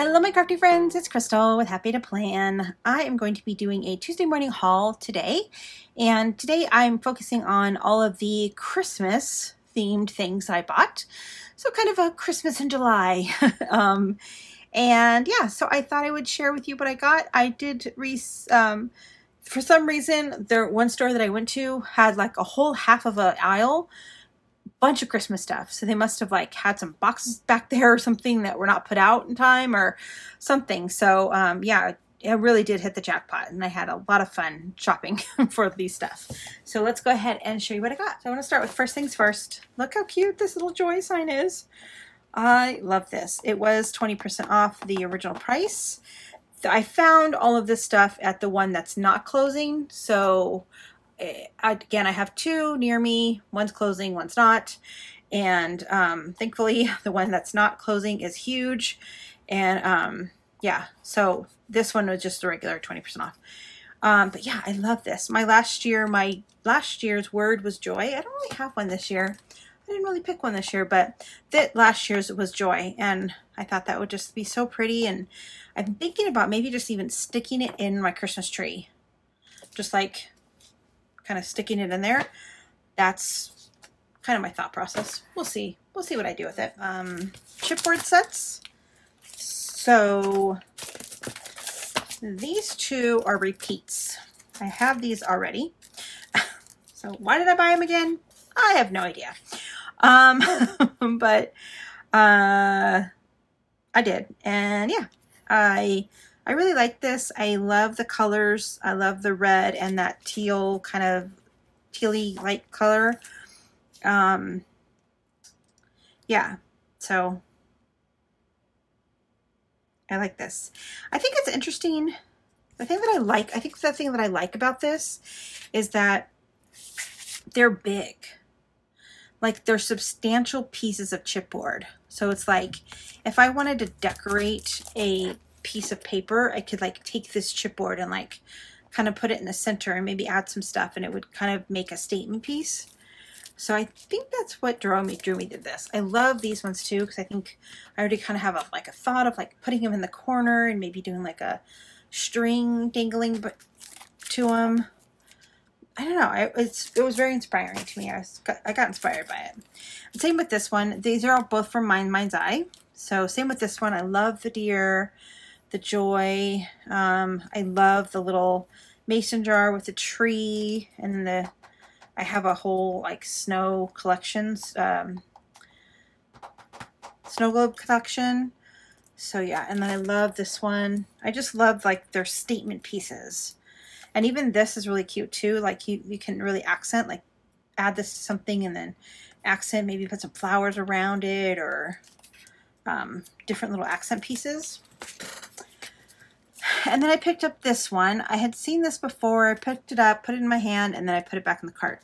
Hello my crafty friends, it's Crystal with Happy to Plan. I am going to be doing a Tuesday morning haul today, and today I'm focusing on all of the Christmas themed things I bought. So kind of a Christmas in July. And yeah, so I thought I would share with you what I got. I did for some reason, one store that I went to had like a whole half of an aisle bunch of Christmas stuff. So they must have like had some boxes back there or something that were not put out in time or something. So yeah, it really did hit the jackpot and I had a lot of fun shopping for these stuff. So let's go ahead and show you what I got. So I want to start with first things first. Look how cute this little joy sign is. I love this. It was 20% off the original price. I found all of this stuff at the one that's not closing. So again, I have two near me. One's closing, one's not. And thankfully, the one that's not closing is huge. And yeah, so this one was just a regular 20% off. But yeah, I love this. My last year's word was joy. I don't really have one this year. I didn't really pick one this year, but that last year's was joy. And I thought that would just be so pretty. And I'm thinking about maybe just even sticking it in my Christmas tree. Just like kind of sticking it in there. That's kind of my thought process. We'll see. We'll see what I do with it. Chipboard sets. So these two are repeats. I have these already. So why did I buy them again? I have no idea. But I did. And yeah, I really like this. I love the colors. I love the red and that teal kind of tealy light color. Yeah, so I like this. I think it's interesting. The thing that I like about this is that they're big. Like they're substantial pieces of chipboard. So it's like if I wanted to decorate a piece of paper, I could like take this chipboard and like kind of put it in the center and maybe add some stuff and it would kind of make a statement piece. So I think that's what drew me to this. I love these ones too because I think I already kind of have a thought of like putting them in the corner and maybe doing like a string dangling to them. I don't know. It was very inspiring to me. I got inspired by it. And same with this one. These are all both from Mind's Eye. So same with this one. I love the deer, the joy. I love the little mason jar with the tree, and then I have a whole like snow collections, snow globe collection. So yeah, and then I love this one. I just love like their statement pieces. And even this is really cute too. Like you can really accent, like add this to something and then accent, maybe put some flowers around it or different little accent pieces. And then I picked up this one. I had seen this before. I picked it up, put it in my hand, and then I put it back in the cart.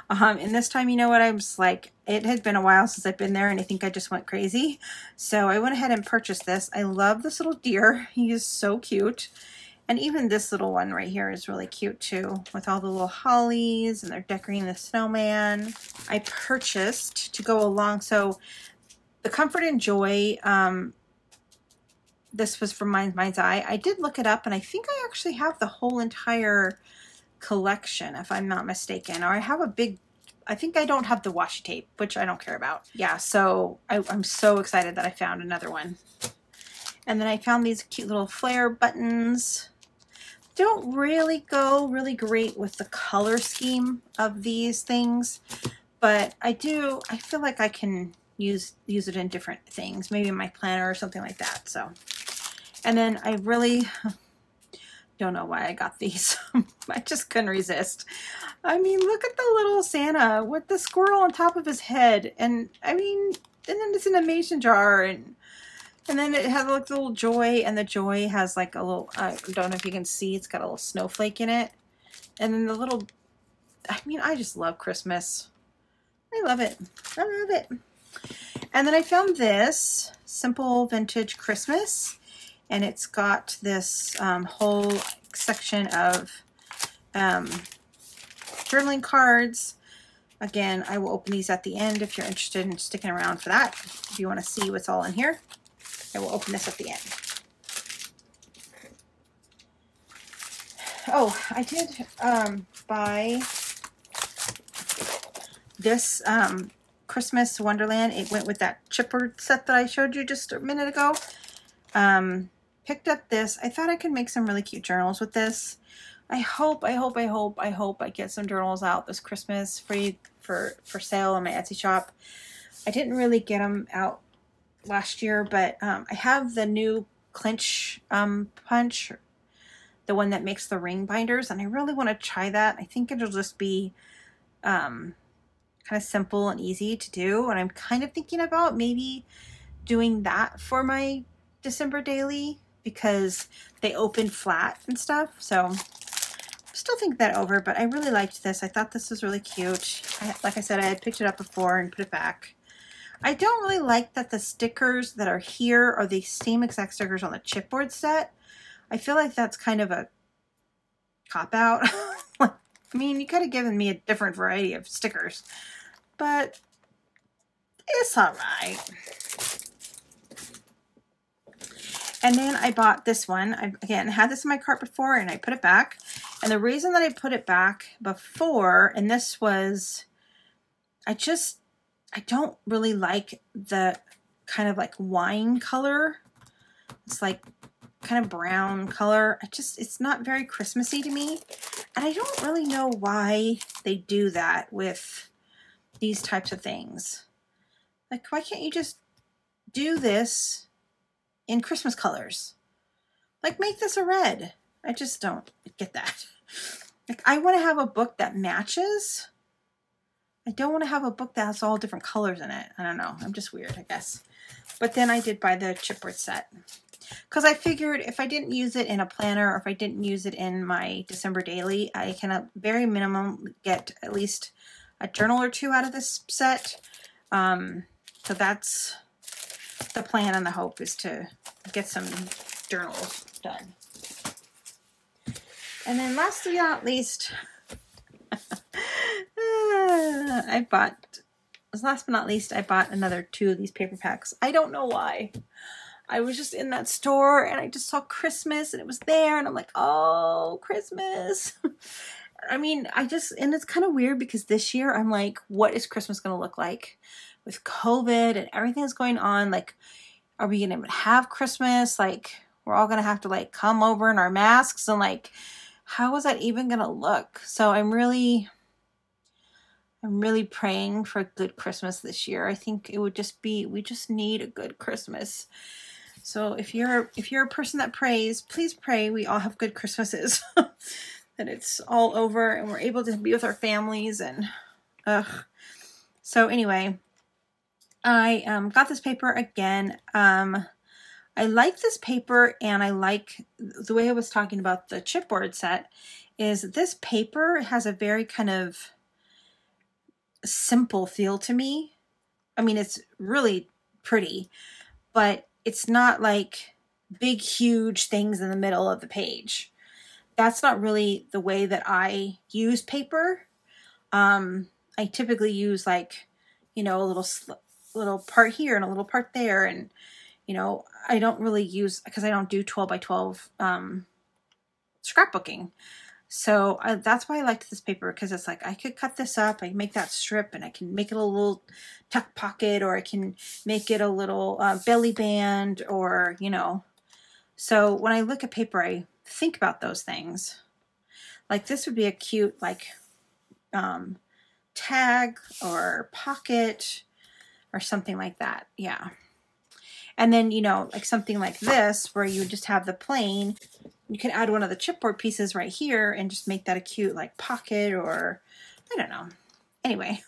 And this time, you know what? I was like, it had been a while since I've been there, and I think I just went crazy. So I went ahead and purchased this. I love this little deer. He is so cute. And even this little one right here is really cute too, with all the little hollies, and they're decorating the snowman. I purchased to go along. So the Comfort and Joy, this was from Mind's Eye. I did look it up, and I think I actually have the whole entire collection, if I'm not mistaken. Or I have a big, I think I don't have the washi tape, which I don't care about. Yeah, so I'm so excited that I found another one. And then I found these cute little flare buttons. Don't really go really great with the color scheme of these things, but I feel like I can use it in different things, maybe in my planner or something like that. So, and then I really don't know why I got these. I just couldn't resist. I mean, look at the little Santa with the squirrel on top of his head, and I mean, and then it's in a mason jar, and then it has like a little joy, and the joy has like a little, I don't know if you can see, it's got a little snowflake in it. And then the little, I mean, I just love Christmas. I love it. I love it. And then I found this Simple Vintage Christmas, and it's got this whole section of journaling cards. Again, I will open these at the end if you're interested in sticking around for that. If you want to see what's all in here, I will open this at the end. Oh, I did buy this Christmas Wonderland. It went with that chipboard set that I showed you just a minute ago. Picked up this. I thought I could make some really cute journals with this. I hope I get some journals out this Christmas for sale on my Etsy shop. I didn't really get them out last year, but I have the new Clinch punch, the one that makes the ring binders, and I really want to try that. I think it'll just be kind of simple and easy to do, and I'm kind of thinking about maybe doing that for my December daily because they open flat and stuff. So still think that over, but I really liked this. I thought this was really cute. Like I said, I had picked it up before and put it back. I don't really like that the stickers that are here are the same exact stickers on the chipboard set. I feel like that's kind of a cop-out. I mean, you could have given me a different variety of stickers, but it's all right. And then I bought this one. I, again, had this in my cart before, and I put it back. And the reason that I put it back before, and this was, I don't really like the kind of like wine color. It's like kind of brown color. It's not very Christmassy to me. And I don't really know why they do that with these types of things. Like, why can't you just do this in Christmas colors? Like, make this a red. I just don't get that. Like, I want to have a book that matches. I don't want to have a book that has all different colors in it. I don't know. I'm just weird, I guess. But then I did buy the chipboard set because I figured if I didn't use it in a planner or if I didn't use it in my December daily, I can at very minimum get at least a journal or two out of this set. So that's the plan and the hope, is to get some journals done. And then lastly, not least, last but not least, I bought another 2 of these paper packs. I don't know why. I was just in that store and I just saw Christmas and it was there and I'm like, oh, Christmas. I mean, and it's kind of weird because this year I'm like, what is Christmas going to look like with COVID and everything that's going on? Like, are we going to even have Christmas? Like, we're all going to have to like come over in our masks and like, how is that even going to look? So I'm really praying for a good Christmas this year. I think it would just be, we just need a good Christmas. So if you're a person that prays, please pray we all have good Christmases. That it's all over and we're able to be with our families and so anyway, I got this paper again. I like this paper, and I like the way I was talking about the chipboard set is this paper has a very kind of simple feel to me. I mean, it's really pretty, but it's not like big, huge things in the middle of the page. That's not really the way that I use paper. I typically use like, you know, a little part here and a little part there. And, you know, I don't really use, because I don't do 12 by 12 scrapbooking. So that's why I liked this paper, because it's like I could cut this up, I can make that strip, and I can make it a little tuck pocket, or I can make it a little belly band, or, you know. So when I look at paper, I think about those things. Like this would be a cute like tag or pocket or something like that. Yeah. And then, you know, like something like this where you would just have the plain, you can add one of the chipboard pieces right here and just make that a cute like pocket, or I don't know. Anyway,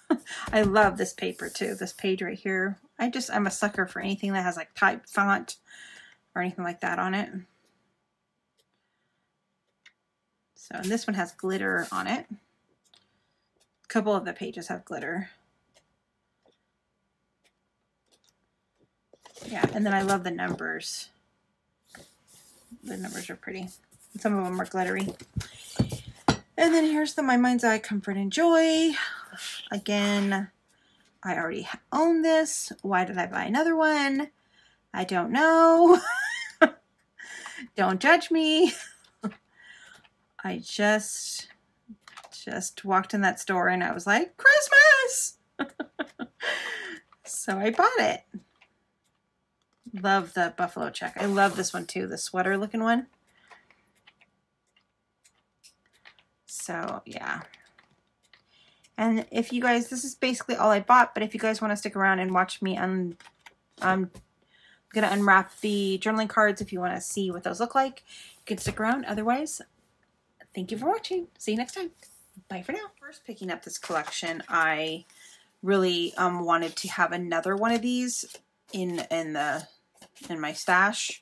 I love this paper too. This page right here. I'm a sucker for anything that has like type font or anything like that on it. So, and this one has glitter on it. A couple of the pages have glitter. Yeah, and then I love the numbers. The numbers are pretty. Some of them are glittery. And then here's the My Mind's Eye Comfort and Joy. Again, I already own this. Why did I buy another one? I don't know. Don't judge me. I just walked in that store and I was like, Christmas! So I bought it. Love the buffalo check. I love this one too, the sweater looking one. So yeah. And if you guys, this is basically all I bought, but if you guys want to stick around and watch me, I'm going to unwrap the journaling cards if you want to see what those look like. You can stick around. Otherwise, thank you for watching. See you next time. Bye for now. First picking up this collection, I really wanted to have another one of these in my stash,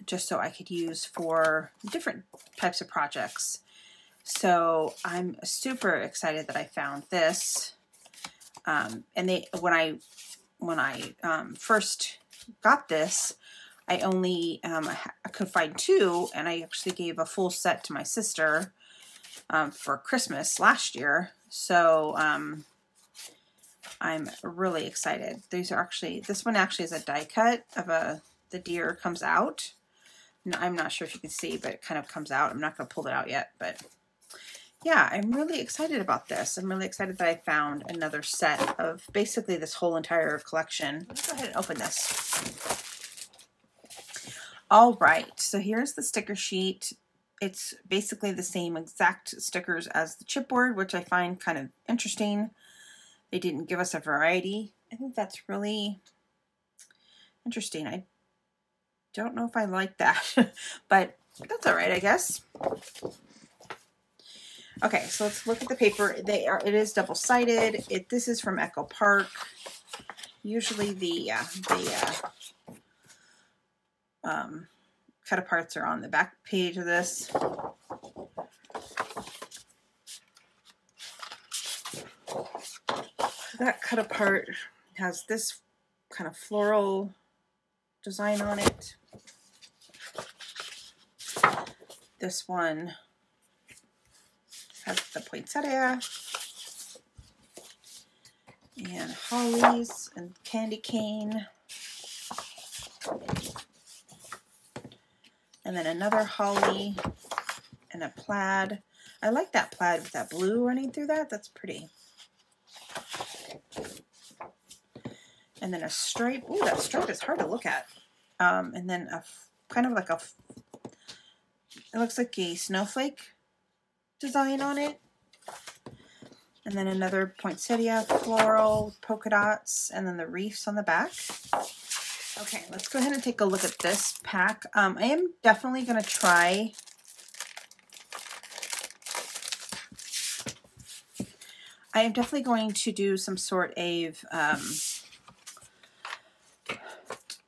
just so I could use for different types of projects. So I'm super excited that I found this. And when I first got this, I only I could find 2, and I actually gave a full set to my sister for Christmas last year. So I'm really excited. These are actually, this one actually is a die cut of the deer comes out. No, I'm not sure if you can see, but it kind of comes out. I'm not going to pull it out yet, but yeah, I'm really excited about this. I'm really excited that I found another set of basically this whole entire collection. Let's go ahead and open this. All right, so here's the sticker sheet. It's basically the same exact stickers as the chipboard, which I find kind of interesting. They didn't give us a variety. I think that's really interesting. I don't know if I like that, but that's all right, I guess. Okay, so let's look at the paper. It is double-sided. This is from Echo Park. Usually the cut aparts are on the back page of this. That cut apart has this kind of floral design on it. This one has the poinsettia and hollies and candy cane. And then another holly and a plaid. I like that plaid with that blue running through that. That's pretty. And then a stripe. Ooh, that stripe is hard to look at. And then a kind of like a, it looks like a snowflake design on it. And then another poinsettia floral polka dots, and then the reefs on the back. Okay, let's go ahead and take a look at this pack. I am definitely going to try to do some sort of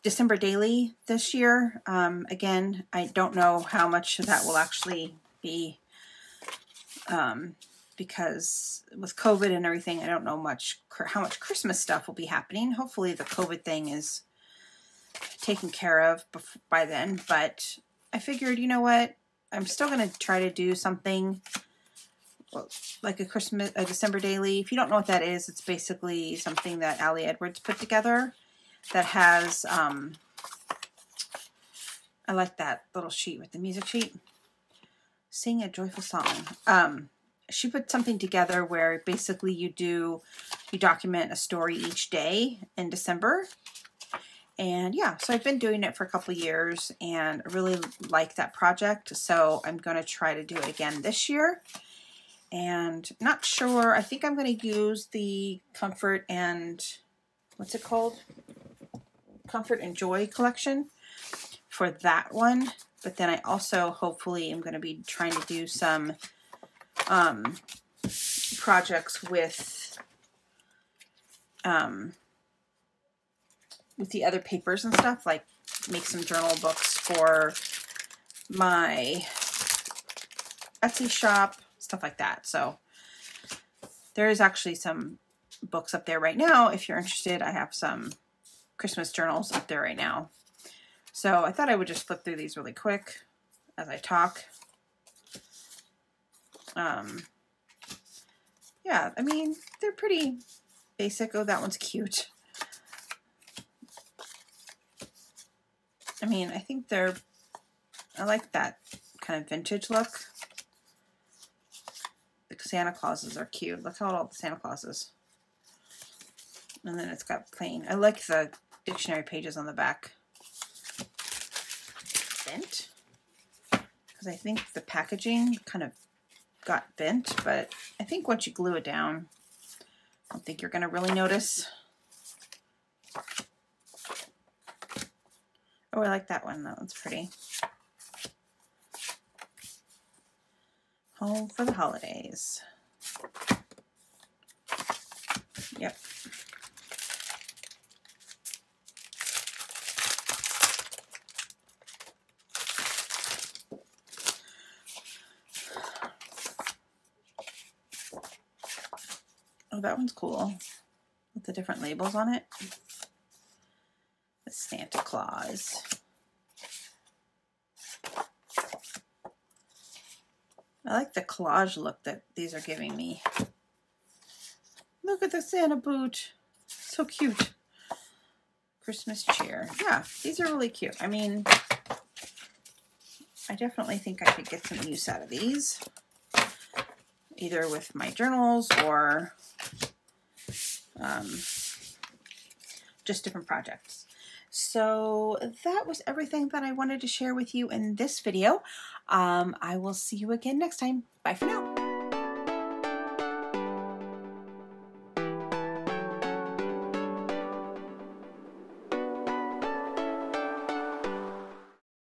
December daily this year. Again, I don't know how much that will actually be, because with COVID and everything, I don't know how much Christmas stuff will be happening. Hopefully the COVID thing is taken care of by then, but I figured, you know what, I'm still going to try to do something like a December daily. If you don't know what that is, it's basically something that Allie Edwards put together that has, I like that little sheet with the music sheet. Sing a joyful song. She put something together where basically you document a story each day in December. And yeah, so I've been doing it for a couple years and I really like that project. So I'm going to try to do it again this year. And not sure, I think I'm going to use the Comfort and, what's it called? Comfort and Joy collection for that one. But then I also hopefully am going to be trying to do some projects with the other papers and stuff, like make some journal books for my Etsy shop, stuff like that. So there is actually some books up there right now. If you're interested, I have some Christmas journals up there right now. So I thought I would just flip through these really quick as I talk. Yeah, I mean, they're pretty basic. Oh, that one's cute. I mean, I think I like that kind of vintage look. The Santa Clauses are cute. Look how all the Santa Clauses. And then it's got plain. I like the dictionary pages on the back. Bent. Because I think the packaging kind of got bent, but I think once you glue it down, I don't think you're going to really notice. Oh, I like that one. That one's pretty. Home for the holidays. Yep. Oh, that one's cool. With the different labels on it. The Santa Claus. I like the collage look that these are giving me. Look at the Santa boot. So cute. Christmas cheer. Yeah, these are really cute. I mean, I definitely think I could get some use out of these. Either with my journals or just different projects. So that was everything that I wanted to share with you in this video. I will see you again next time. Bye for now.